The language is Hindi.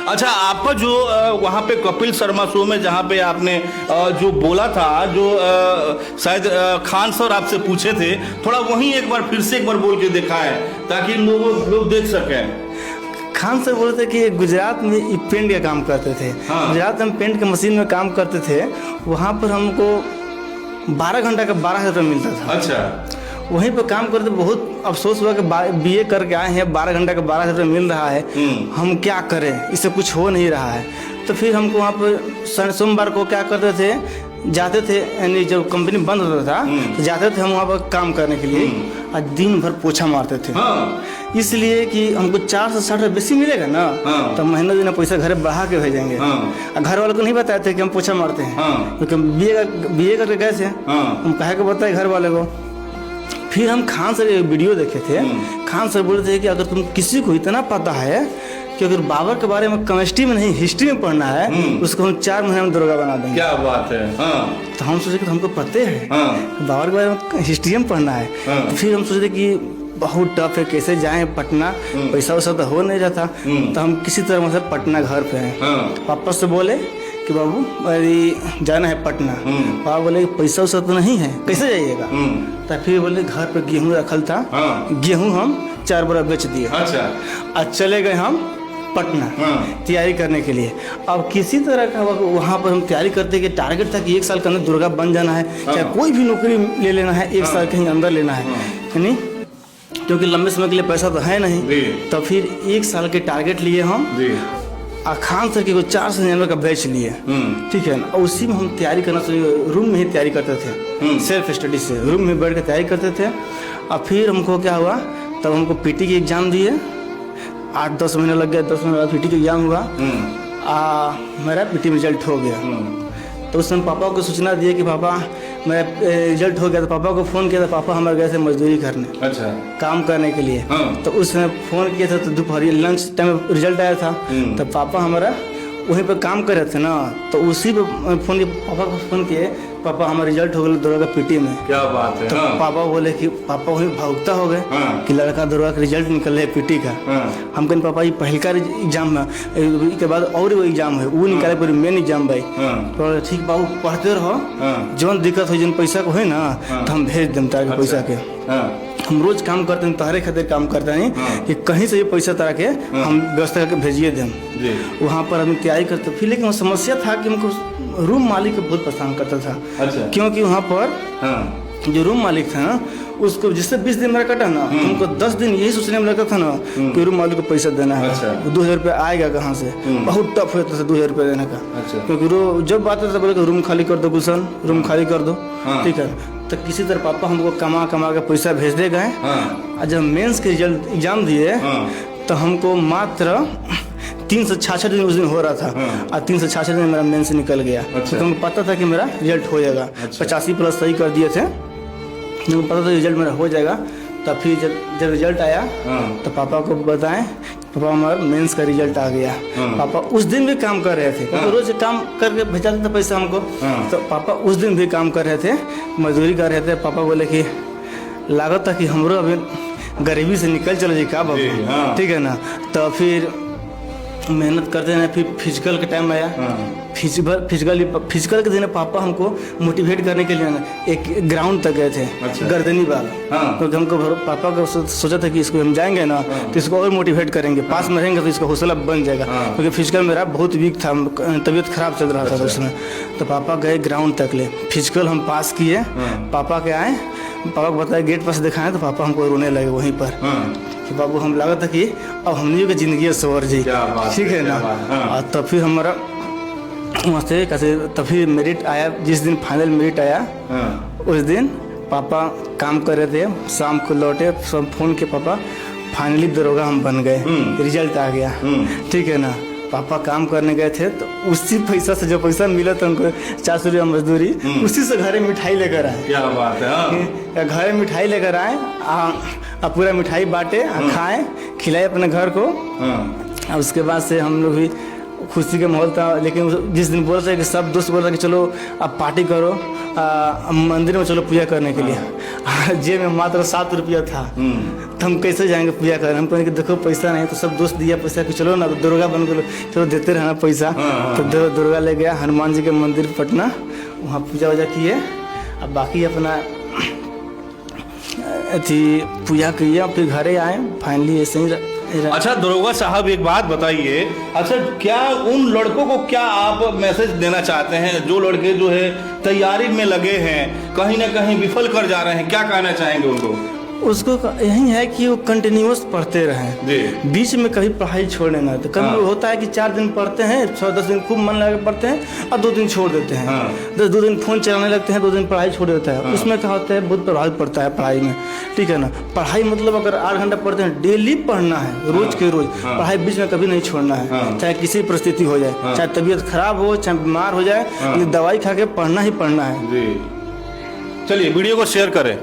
अच्छा, आपका जो वहाँ पे कपिल शर्मा शो में जहाँ पे आपने जो बोला था, जो शायद खान सर आपसे पूछे थे, थोड़ा वहीं एक बार फिर से एक बार बोल के दिखा है ताकि लोग देख सकें। खान सर बोलते थे कि गुजरात में पेंट का काम करते थे। हाँ। गुजरात में पेंट के मशीन में काम करते थे। वहाँ पर हमको 12 घंटा का 12,000 रुपये मिलता था। अच्छा, वहीं पर काम करते बहुत अफसोस हुआ कि BA करके आए हैं, 12 घंटा का 12,000 रुपये मिल रहा है, हम क्या करें, इससे कुछ हो नहीं रहा है। तो फिर हमको वहाँ पर सोमवार को क्या करते थे, जाते थे, यानी जब कंपनी बंद होता था तो जाते थे हम वहाँ पर काम करने के लिए, और दिन भर पोछा मारते थे। हाँ। इसलिए कि हमको 4 से 60 रुपये बेसी मिलेगा ना, तो महीना दिन पैसा घर बढ़ा के भेजेंगे। और घर वालों को नहीं बताए थे कि हम पोछा मारते हैं, क्योंकि BA करके गए थे, हम कहे को बताए घर वाले को। फिर हम खान सर एक वीडियो देखे थे। खान सर बोले थे कि अगर तुम किसी को इतना पता है कि अगर बाबर के बारे में केमिस्ट्री में नहीं हिस्ट्री में पढ़ना है, उसको हम 4 महीने में दरोगा बना देंगे। क्या बात है। तो हम सोचे कि हमको पता है बाबर के बारे में हिस्ट्री में पढ़ना है। तो फिर हम सोचे कि बहुत टफ है, कैसे जाएं पटना, पैसा वैसा तो हो नहीं रहता। तो हम किसी तरह से पटना घर पे हैं। पापा से बोले कि बाबू अरे जाना है पटना। पापा बोले पैसा वैसा तो नहीं है, कैसे जाइएगा। तो फिर बोले घर पे गेहूँ रखल था, गेहूँ हम 4 बोरा बेच दिए। अच्छा, आज चले गए हम पटना तैयारी करने के लिए। अब किसी तरह का वहाँ पर हम तैयारी करते कि टारगेट था कि 1 साल के अंदर दुर्गा बन जाना है, चाहे कोई भी नौकरी ले लेना है, 1 साल के अंदर लेना है, यानी क्योंकि लंबे समय के लिए पैसा तो है नहीं। तो फिर 1 साल के टारगेट लिए हम, खान सर के 4 से जानवर का बैच लिए, ठीक है ना। और उसी में हम तैयारी करना चाहिए, रूम में ही तैयारी करते थे, सेल्फ स्टडी से रूम में बैठ कर तैयारी करते थे। और फिर हमको क्या हुआ, तब हमको PT की एग्ज़ाम दिए, 8-10 महीने लग गए। 10 महीने बाद PT का एग्ज़ाम हुआ, मेरा PT में रिजल्ट हो गया। तो उस समय पापा को सूचना दिए कि पापा मेरा रिजल्ट हो गया। तो पापा को फ़ोन किया था, पापा हमारे गए थे मजदूरी करने, अच्छा, काम करने के लिए। तो उस समय फ़ोन किया था, तो दोपहर लंच टाइम में रिजल्ट आया था। तो पापा हमारा वहीं पर काम कर रहे थे ना, तो उसी पे फ़ोन किया, पापा को फ़ोन किए, पापा हमारा रिजल्ट हो गया दरोगा PT में। क्या बात है। तो पापा बोले कि पापा वहीं भावुकता हो गए कि लड़का दरोगा का रिजल्ट निकल है PT का। हम कहें पापा ये पहल का एग्जाम है, इसके बाद और वो एग्जाम है, वो निकाले पूरी मेन एग्जाम भाई। तो ठीक बाबू पढ़ते रहो, जौन दिक्कत हो, जन पैसा को है ना, तो हम भेज दें ताकि पैसा के। हम रोज काम करते हैं, तहरे खातिर काम करते हैं कि कहीं से ये पैसा तारा के हम व्यवस्था करके भेजिए दें। वहाँ पर हम तैयारी करते। फिर लेकिन समस्या था कि हमको रूम मालिक बहुत परेशान करता था। अच्छा। क्योंकि वहाँ पर जो रूम मालिक था ना, उसको जिससे 20 दिन मेरा कटा ना, हमको 10 दिन यही सोचने में लगता था ना कि रूम मालिक को पैसा देना है। अच्छा। 2,000 रुपये आएगा कहाँ से, बहुत टफ होता था 2,000 रुपये देने का। अच्छा। क्योंकि जब आता था बोले रूम खाली कर दो गुलशन, रूम खाली कर दो, ठीक है। तो किसी तरह पापा हमको कमा के पैसा भेज दे गए। और जब मेंस के रिजल्ट एग्जाम दिए तो हमको मात्र 366 दिन उस दिन हो रहा था। और 366 दिन मेरा मेंस निकल गया। अच्छा। तो हमको पता था कि मेरा रिजल्ट हो जाएगा। अच्छा। 85+ सही कर दिए थे, मुझे पता था रिजल्ट मेरा हो जाएगा। तब फिर जब रिजल्ट आया तो पापा को बताएं, पापा हमारा मेंस का रिजल्ट आ गया। पापा उस दिन भी काम कर रहे थे, क्योंकि रोज काम करके भेजा था पैसा हमको। तो पापा उस दिन भी काम कर रहे थे, मजदूरी कर रहे थे। पापा बोले कि लागत था कि हमरो अभी गरीबी से निकल चलो जी का बाबू, ठीक है ना। तो फिर मेहनत करते हैं। फिर फिजिकल का टाइम आया, फिजिकल के दिन पापा हमको मोटिवेट करने के लिए एक ग्राउंड तक गए थे। अच्छा। गर्दनी बाल। क्योंकि हमको पापा को सोचा था कि इसको हम जाएंगे ना तो इसको और मोटिवेट करेंगे, पास में रहेंगे तो इसका हौसला बन जाएगा। क्योंकि फिजिकल मेरा बहुत वीक था, तबीयत खराब चल रहा था उसमें। तो पापा गए ग्राउंड तक ले, फिजिकल हम पास किए। पापा के आए, पापा को बताया, गेट पास दिखाएं तो पापा हमको रोने लगे वहीं पर कि बाबू हम लगा था कि अब हमने की जिंदगी है सवर जी, ठीक है ना। और तब फिर हमारा वहाँ से कैसे तब फिर मेरिट आया। जिस दिन फाइनल मेरिट आया उस दिन पापा काम कर रहे थे, शाम को लौटे, सब फोन के पापा फाइनली दरोगा हम बन गए, रिजल्ट आ गया, ठीक है ना। पापा काम करने गए थे तो उसी पैसा से जो पैसा मिला था उनको 400 रुपया मजदूरी, उसी से घरे मिठाई लेकर आए। क्या बात है। घरे मिठाई लेकर आए, पूरा मिठाई बांटे, खाएं, खिलाए अपने घर को। और उसके बाद से हम लोग भी खुशी का माहौल था। लेकिन जिस दिन बोल रहे कि सब दोस्त बोल रहे कि चलो अब पार्टी करो, मंदिर में चलो पूजा करने के लिए। जेब में मात्र 7 रुपया था। तो हम कैसे जाएंगे पूजा करने? हम कहें कि देखो पैसा नहीं, तो सब दोस्त दिया पैसा कि चलो ना दुर्गा बन गए, चलो देते रहना पैसा। तो दुर्गा ले गया हनुमान जी के मंदिर पटना, वहाँ पूजा वूजा किए। अब बाकी अपना अथी पूजा किया, फिर घरे आए। फाइनली ऐसे ही अच्छा दरोगा साहब एक बात बताइए, अच्छा क्या उन लड़कों को क्या आप मैसेज देना चाहते हैं जो लड़के जो है तैयारी में लगे हैं, कहीं ना कहीं विफल कर जा रहे हैं, क्या कहना चाहेंगे उनको? उसको यही है कि वो कंटिन्यूअस पढ़ते रहें, बीच में कभी पढ़ाई छोड़े ना। तो कभी होता है कि 4 दिन पढ़ते हैं, 10 दिन खूब मन लगा पढ़ते हैं और 2 दिन छोड़ देते हैं। 2 दिन फोन चलाने लगते हैं, 2 दिन पढ़ाई छोड़ देता है। उसमें क्या होता है, बहुत प्रभाव पड़ता है पढ़ाई में, ठीक है ना। पढ़ाई मतलब अगर 8 घंटा पढ़ते हैं, डेली पढ़ना है, रोज के रोज पढ़ाई बीच में कभी नहीं छोड़ना है। चाहे किसी परिस्थिति हो जाए, चाहे तबीयत खराब हो, चाहे बीमार हो जाए, दवाई खा के पढ़ना ही पढ़ना है। चलिए वीडियो को शेयर करें।